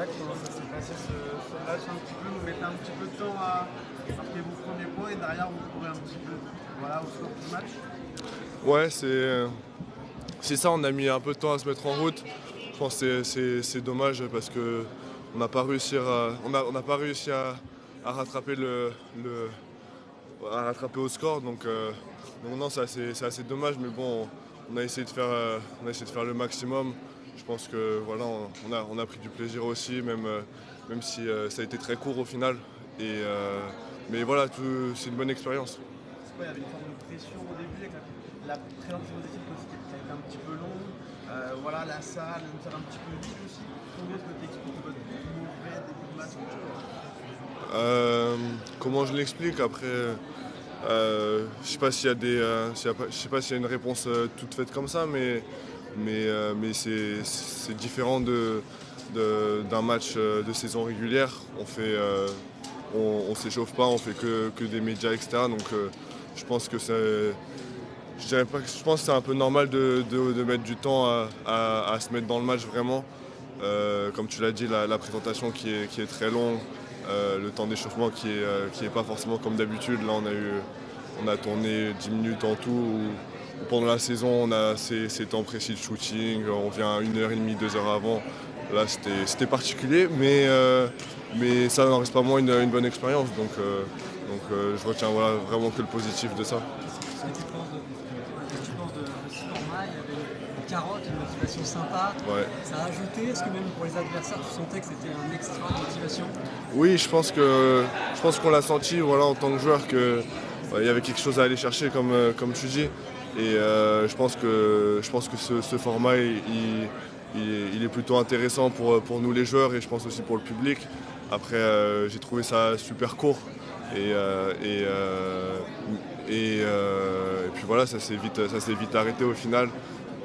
Contact, comment ça s'est passé ce match un petit peu? Vous mettez un petit peu de temps à marquer vos premiers points et derrière vous courez un petit peu voilà, au score du match. Ouais, c'est ça, on a mis un peu de temps à se mettre en route. Je pense que c'est dommage parce que on n'a pas réussi on n'a pas réussi à rattraper à rattraper au score. Donc non, c'est assez dommage, mais bon, on a essayé de faire, on a essayé de faire le maximum. Je pense que voilà, on a pris du plaisir aussi, même si ça a été très court au final. Mais voilà, c'est une bonne expérience. C'est quoi, il y avait une forme de pression au début avec la présentation des équipes aussi qui a été un petit peu longue. Voilà, la salle, une salle un petit peu vide aussi. Comment est-ce que tu expliques votre mauvais début de match? Comment je l'explique après je sais pas s'il y a je sais pas s'il y a une réponse toute faite comme ça, mais c'est différent d'un match de saison régulière. On s'échauffe pas, on fait que des médias, etc. Je pense que je pense que c'est un peu normal de mettre du temps à se mettre dans le match vraiment. Comme tu l'as dit, la présentation qui est très longue, le temps d'échauffement qui est pas forcément comme d'habitude. Là, on a tourné 10 minutes en tout. Pendant la saison, on a ces temps précis de shooting. On vient 1h30, 2 heures avant. Là, c'était particulier, mais ça n'en reste pas moins une bonne expérience. Je retiens voilà, vraiment que le positif de ça. Qu'est-ce que tu penses de ce format? Il y avait une carotte, une motivation sympa. Ouais. Ça a ajouté. Est-ce que même pour les adversaires, tu sentais que c'était un extra de motivation? Oui, je pense qu'on l'a senti voilà, en tant que joueur qu'il y avait quelque chose à aller chercher comme tu dis. Et je pense que ce format il est plutôt intéressant pour nous les joueurs et je pense aussi pour le public. Après j'ai trouvé ça super court et puis voilà, ça s'est vite arrêté au final.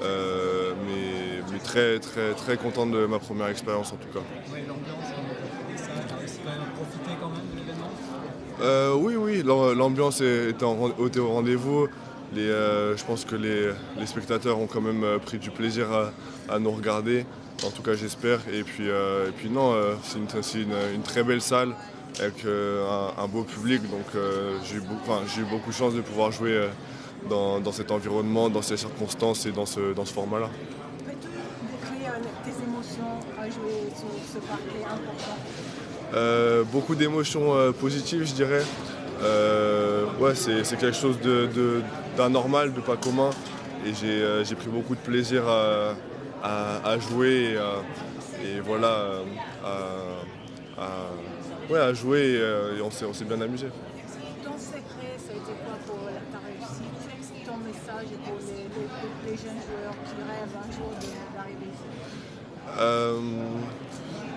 Mais très très très content de ma première expérience en tout cas. Ouais, l'ambiance, comment tu as trouvé ça? Tu as réussi quand même à profiter quand même de l'événement? Oui, l'ambiance était au rendez-vous. Je pense que les spectateurs ont quand même pris du plaisir à nous regarder. En tout cas, j'espère. Et puis non, c'est une très belle salle avec un beau public. J'ai eu beaucoup de chance de pouvoir jouer dans cet environnement, dans ces circonstances et dans ce format-là. Peux-tu décrire tes émotions à jouer sur ce parquet important? Beaucoup d'émotions positives, je dirais. Ouais, c'est quelque chose d'anormal, de pas commun. Et j'ai pris beaucoup de plaisir à jouer et voilà, ouais, à jouer et on s'est bien amusé. Ton secret, ça a été quoi pour ta réussite? Ton message pour les jeunes joueurs qui rêvent un jour d'arriver ici?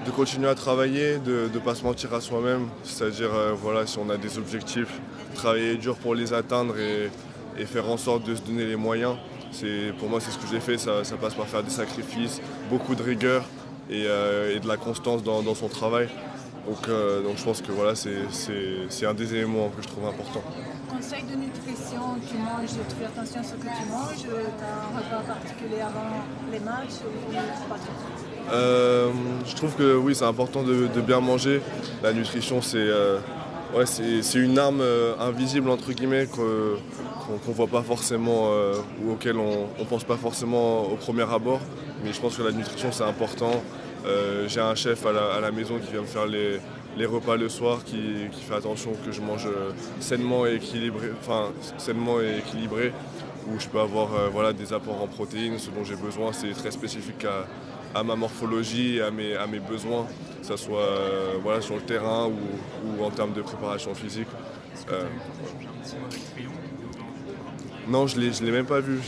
De continuer à travailler, de ne pas se mentir à soi-même, c'est-à-dire voilà, si on a des objectifs, travailler dur pour les atteindre et faire en sorte de se donner les moyens. Pour moi, c'est ce que j'ai fait, ça passe par faire des sacrifices, beaucoup de rigueur et de la constance dans son travail. Donc je pense que voilà, c'est un des éléments que je trouve important. Conseil de nutrition, tu manges, tu fais attention à ce que tu manges, tu as un repas particulier avant les matchs ou pas trop? Je trouve que oui, c'est important de bien manger. La nutrition, ouais, c'est une arme invisible entre guillemets qu'on voit pas forcément ou auquel on pense pas forcément au premier abord. Mais je pense que la nutrition c'est important. J'ai un chef à la maison qui vient me faire les repas le soir, qui fait attention que je mange sainement et équilibré, où je peux avoir voilà, des apports en protéines, ce dont j'ai besoin. C'est très spécifique à ma morphologie, à mes besoins, que ce soit voilà, sur le terrain ou en termes de préparation physique. Non, je l'ai même pas vu.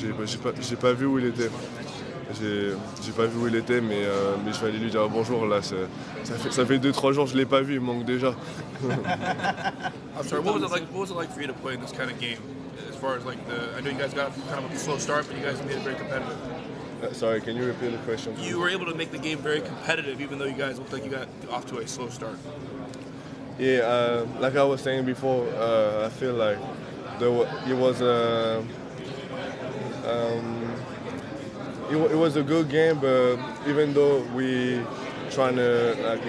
J'ai pas vu où il était. J'ai pas vu où il était, mais je vais aller lui dire bonjour. Là, ça fait 2-3 jours que je l'ai pas vu, il manque déjà. I'm sorry. What was it like for you to play in this kind of game? As far as I know you guys got off kind of a slow start, but you guys made it very competitive. Sorry, can you repeat the question? You were able to make the game very competitive, even though you guys looked like you got off to a slow start. Yeah, like I was saying before, I feel like it was it was a good game, but even though trying to, like,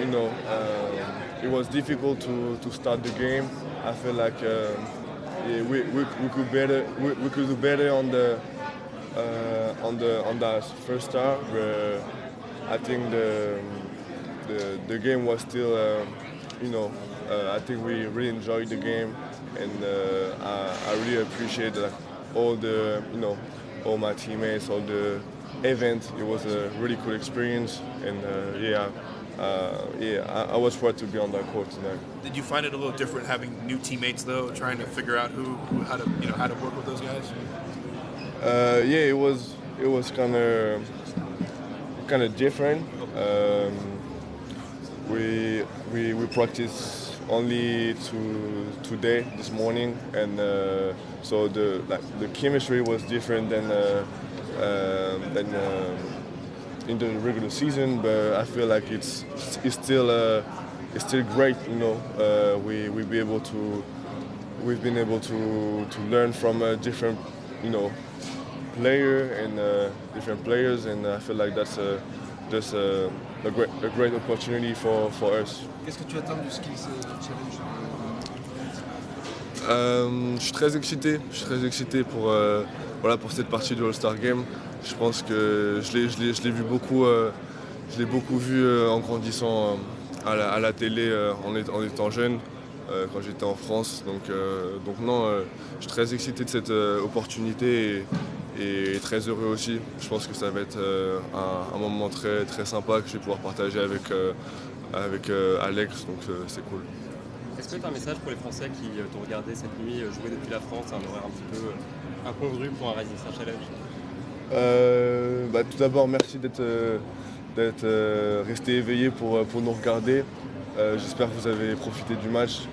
it was difficult to start the game. I feel like yeah, we could do better on that first start, but I think the game was still, I think we really enjoyed the game, and I really appreciate all my teammates, all the event. It was a really cool experience, and I was proud to be on that court tonight. Did you find it a little different having new teammates though, trying to figure out how to work with those guys? Yeah, it was kind of different. We practiced only today, this morning, and so the chemistry was different than in the regular season. But I feel like it's still great. We've been able to learn from a different player and different players, and I feel like that's just a great opportunity for us. Qu'est-ce que tu attends du Skills Challenge? Je suis très excité pour cette partie du All-Star Game. Je pense que je l'ai vu beaucoup, en grandissant à la télé en étant jeune, quand j'étais en France. Donc non, je suis très excité de cette opportunité et très heureux aussi. Je pense que ça va être un moment très, très sympa que je vais pouvoir partager avec Alex, donc c'est cool. Est-ce que tu as un message pour les Français qui t'ont regardé cette nuit jouer depuis la France, un horaire un petit peu incongru pour un Rising Star Challenge? Tout d'abord, merci d'être resté éveillé pour nous regarder. J'espère que vous avez profité du match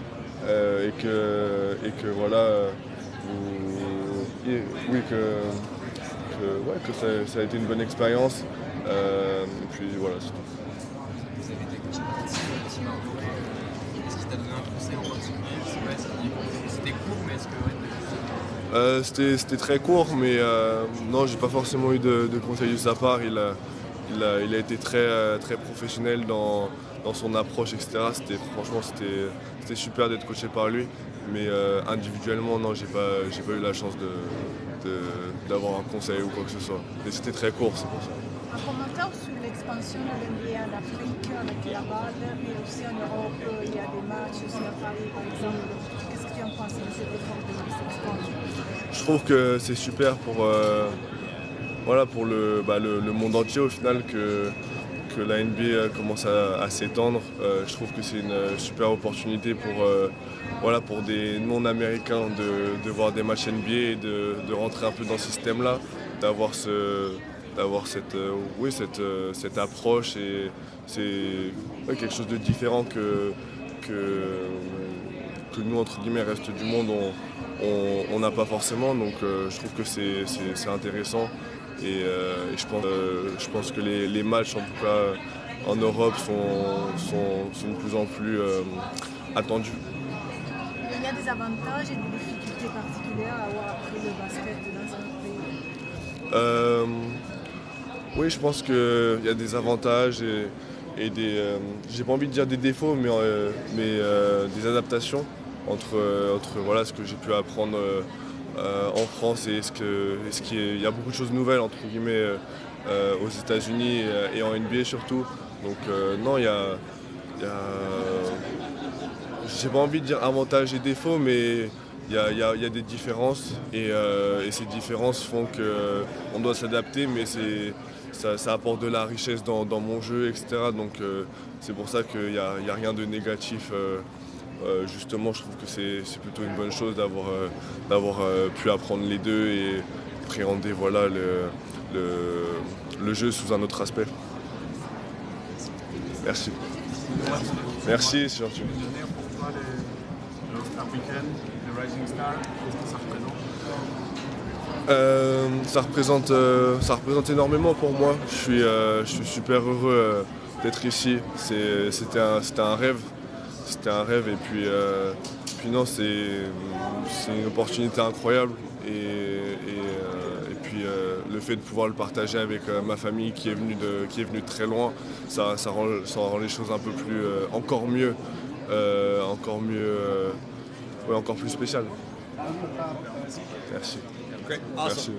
et que voilà, que ça a été une bonne expérience. Et puis voilà, c'est tout. Vous avez été coaché par Etienne Andoré. Est-ce qu'il t'a donné un conseil en particulier? Je sais pas si c'était court, mais est-ce que... C'était très court, mais non, j'ai pas forcément eu de conseils de sa part. Il a été très, très professionnel dans son approche, etc. Franchement, c'était super d'être coaché par lui. Mais individuellement, non, j'ai pas eu la chance d'avoir un conseil ou quoi que ce soit. Mais c'était très court, c'est pour ça. Un commentaire sur l'expansion de l'NBA en Afrique avec la balle, mais aussi en Europe, il y a des matchs aussi à Paris par exemple. Qu'est-ce que tu en penses de cet effort de s'expandre? Je trouve que c'est super pour le monde entier au final que la NBA commence à s'étendre. Je trouve que c'est une super opportunité pour des non-américains de voir des matchs NBA et de rentrer un peu dans ce système-là, d'avoir cette approche, et c'est quelque chose de différent que nous, entre guillemets, reste du monde, on n'a pas forcément. Donc je trouve que c'est intéressant, et je pense que les matchs, en tout cas en Europe, sont de plus en plus attendus. Il y a des avantages et des difficultés particulières à avoir appris le basket dans un pays? Oui, je pense qu'il y a des avantages et des, j'ai pas envie de dire des défauts, mais des adaptations entre ce que j'ai pu apprendre en France et il y a beaucoup de choses nouvelles, entre guillemets, aux États-Unis et en NBA surtout. Donc non, j'ai pas envie de dire avantages et défauts, mais il y a des différences, et ces différences font qu'on doit s'adapter, mais ça apporte de la richesse dans mon jeu, etc. Donc c'est pour ça qu'il n'y a rien de négatif. Justement, je trouve que c'est plutôt une bonne chose d'avoir pu apprendre les deux et appréhender le jeu sous un autre aspect. Merci. Merci, c'est gentil. Pour toi, le All-Star Weekend, le Rising Star, qu'est-ce que ça représente? Ça représente énormément pour moi. Je suis super heureux d'être ici. C'était un rêve. C'était un rêve, et puis non, c'est une opportunité incroyable, et puis puis le fait de pouvoir le partager avec ma famille qui est venue de très loin, ça rend les choses un peu plus, encore mieux, encore plus spéciales. Merci. Great. Awesome. Merci.